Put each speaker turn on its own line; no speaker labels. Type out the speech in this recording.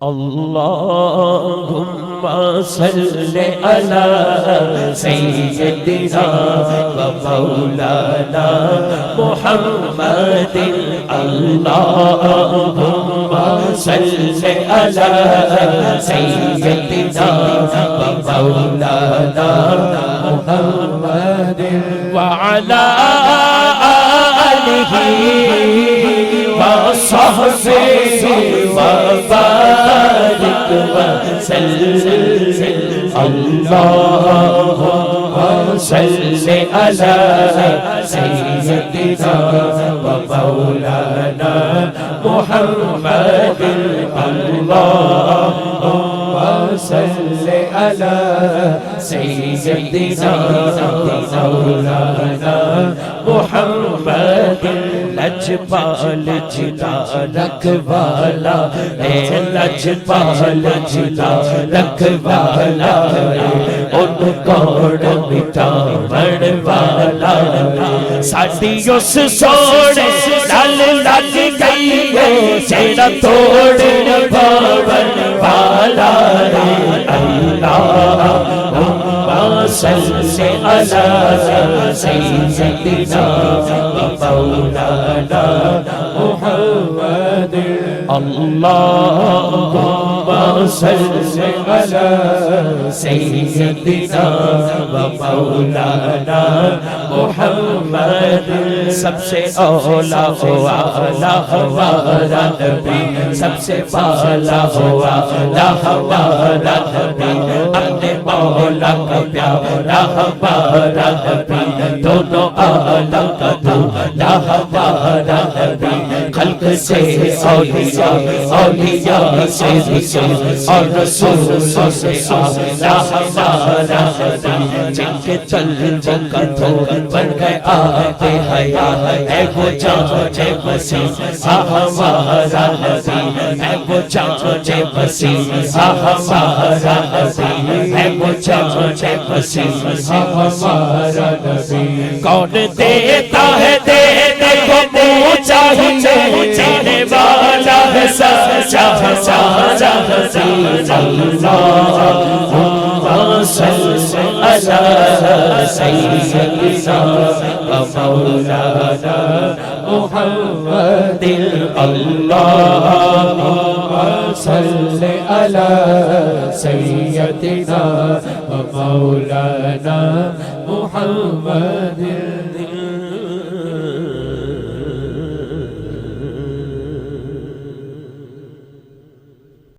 اللهم صل على سيدنا ومولانا محمد اللهم صل على سيدنا ومولانا محمد وعلى آله وصحبه وبارك وسلم اللهم صل على سيدنا ومولانا محمد اللهم صل على سيدنا ومولانا محمد لجپال جلا رکھوالا اے لجپال جلا رکھوالا ان کوڑ مٹاون والا ساڈی اس سونے نال لگ گئی ہے جیڑا توڑن پاون والا اللہم صل علی سیدنا مولانا محمد اللہم صل علی سیدنا مولانا محمد سب سے اولا ہوا ہمارا نبی سب سے پالا ہوا ہمارا نبی اپنے مولا کا پیارا ہمارا نبی دونوں عالم کا دولا ہمارا نبی خلق سے اولیاء اولیاء سے رسول اور رسول سے آلہ ہمارا نبی جن کے طلبوں کا دھول بن گئے آتے حیات اے وہ جان مسیح ہمارا نبی اے وہ جان مسیح ہمارا نبی اے وہ جان مسیح ہمارا نبی کون دیتا ہے دینے کو منہ چاہیے دینے والا ہے سچا سچا اللہم صل علی سیدنا ومولانا محمد اللہم صل علی سیدنا ومولانا محمد